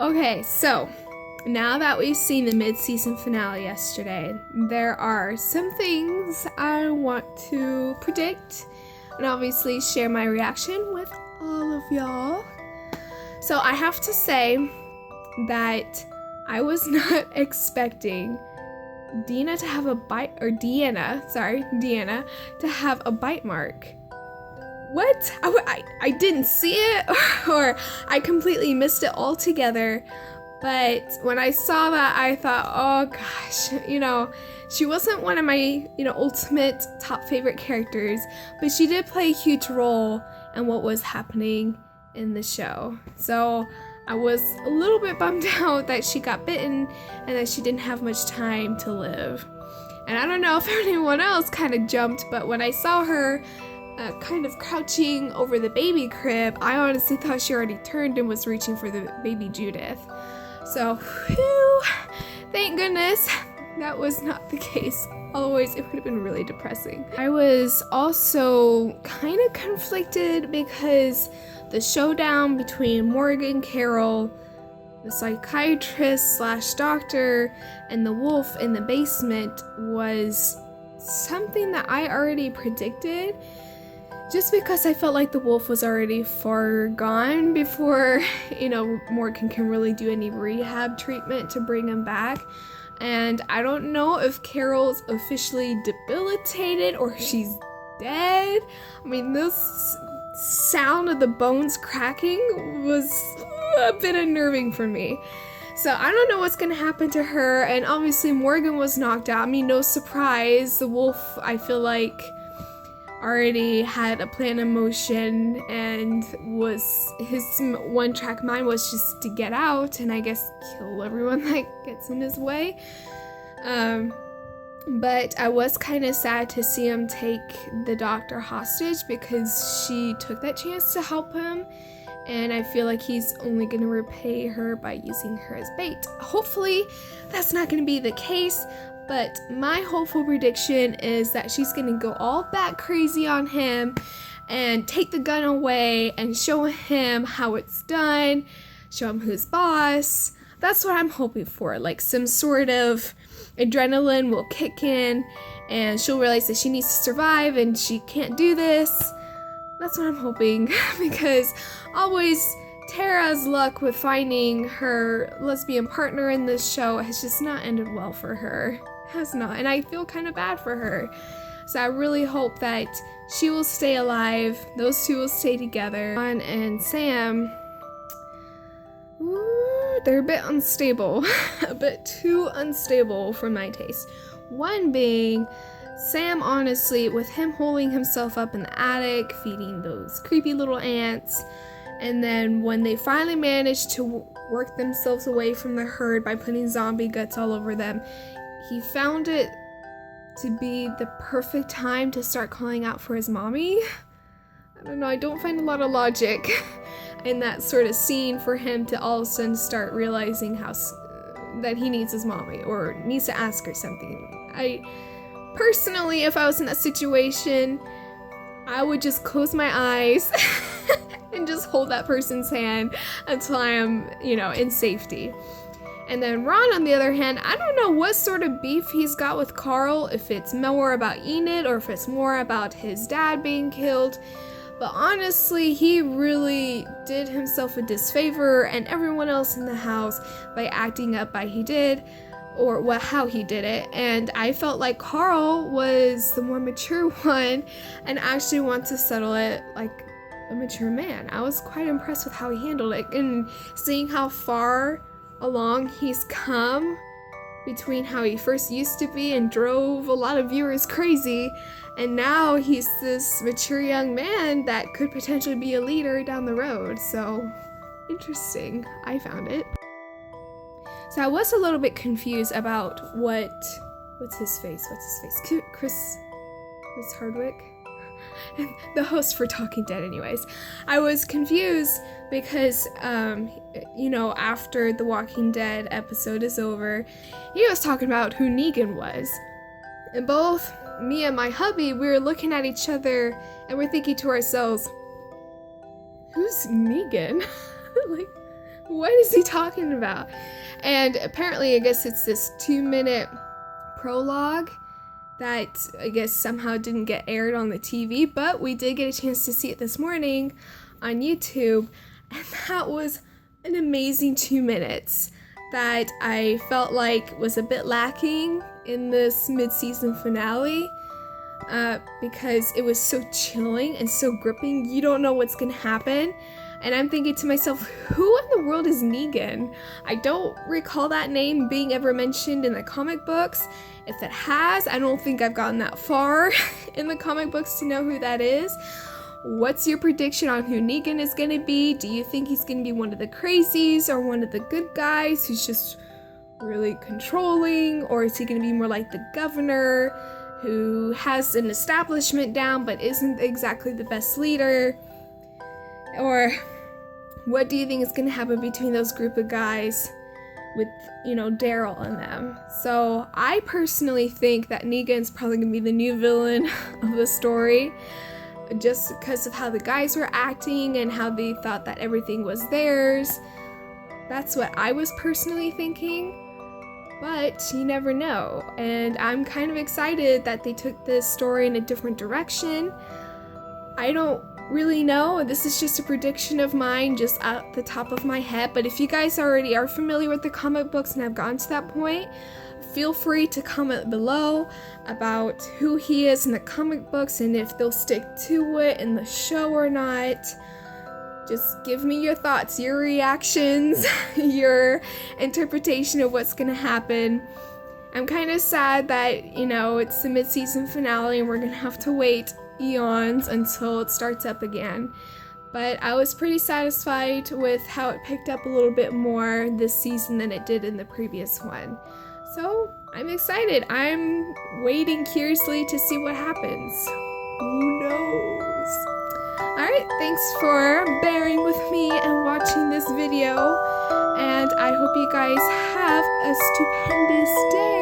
Okay, so now that we've seen the mid-season finale yesterday, there are some things I want to predict and obviously share my reaction with all of y'all. So I have to say that I was not expecting Deanna to have a bite mark. What? I didn't see it, or I completely missed it altogether. But when I saw that, I thought, oh gosh, she wasn't one of my, ultimate top favorite characters, but she did play a huge role in what was happening in the show. So I was a little bit bummed out that she got bitten and that she didn't have much time to live. And I don't know if anyone else kind of jumped, but when I saw her kind of crouching over the baby crib, I honestly thought she already turned and was reaching for the baby Judith. So, whew, thank goodness that was not the case. Otherwise, it would have been really depressing. I was also kind of conflicted because the showdown between Morgan, Carol, the psychiatrist / doctor, and the wolf in the basement was something that I already predicted, just because I felt like the wolf was already far gone before, Morgan can really do any rehab treatment to bring him back. And I don't know if Carol's officially debilitated or she's dead. I mean, this sound of the bones cracking was a bit unnerving for me. So I don't know what's gonna happen to her, and obviously Morgan was knocked out. I mean, no surprise. The wolf, I feel like, already had a plan in motion, and his one-track mind was just to get out and I guess kill everyone that gets in his way. But I was kind of sad to see him take the doctor hostage because she took that chance to help him, and I feel like he's only going to repay her by using her as bait. Hopefully that's not going to be the case, but my hopeful prediction is that she's going to go all bat crazy on him and take the gun away and show him how it's done, show him who's boss. That's what I'm hoping for. Like, some sort of adrenaline will kick in and she'll realize that she needs to survive and she can't do this. That's what I'm hoping, because always Tara's luck with finding her lesbian partner in this show has just not ended well for her. Has not, and I feel kind of bad for her. So I really hope that she will stay alive, those two will stay together. Ron and Sam, they're a bit unstable, a bit too unstable for my taste. One being Sam, honestly, with him holding himself up in the attic, feeding those creepy little ants, and then when they finally managed to work themselves away from the herd by putting zombie guts all over them, he found it to be the perfect time to start calling out for his mommy. I don't know, I don't find a lot of logic in that sort of scene for him to all of a sudden start realizing that he needs his mommy or needs to ask her something. Personally, if I was in that situation, I would just close my eyes and just hold that person's hand until I am, in safety. And then Ron, on the other hand, I don't know what sort of beef he's got with Carl, if it's more about Enid or if it's more about his dad being killed. But honestly, he really did himself a disfavor and everyone else in the house by acting up how he did it. And I felt like Carl was the more mature one and actually wanted to settle it like a mature man. I was quite impressed with how he handled it, and seeing how far along he's come between how he first used to be and drove a lot of viewers crazy, and now he's this mature young man that could potentially be a leader down the road. So interesting, I found it. So I was a little bit confused about what's his face? Chris Hardwick? The host for Talking Dead anyways. I was confused because, after the Walking Dead episode is over, he was talking about who Negan was. And both me and my hubby, we were looking at each other and we're thinking to ourselves, who's Negan? Like, What is he talking about? And apparently, I guess it's this 2-minute prologue that I guess somehow didn't get aired on the TV, but we did get a chance to see it this morning on YouTube, and that was an amazing 2 minutes that I felt like was a bit lacking in this mid-season finale, because it was so chilling and so gripping. You don't know what's gonna happen. And I'm thinking to myself, who in the world is Negan? I don't recall that name being ever mentioned in the comic books. If it has, I don't think I've gotten that far in the comic books to know who that is. What's your prediction on who Negan is going to be? Do you think he's going to be one of the crazies or one of the good guys who's just really controlling? Or is he going to be more like the governor who has an establishment down but isn't exactly the best leader? Or what do you think is going to happen between those group of guys with, Daryl and them? So I personally think that Negan's probably going to be the new villain of the story, just because of how the guys were acting and how they thought that everything was theirs. That's what I was personally thinking, but you never know. And I'm kind of excited that they took this story in a different direction. I don't really know. This is just a prediction of mine, just at the top of my head. But if you guys already are familiar with the comic books and have gotten to that point, feel free to comment below about who he is in the comic books and if they'll stick to it in the show or not. Just give me your thoughts, your reactions, your interpretation of what's gonna happen. I'm kind of sad that, it's the mid-season finale and we're gonna have to wait eons until it starts up again. But I was pretty satisfied with how it picked up a little bit more this season than it did in the previous one. So I'm excited. I'm waiting curiously to see what happens. Who knows? Alright, thanks for bearing with me and watching this video. And I hope you guys have a stupendous day.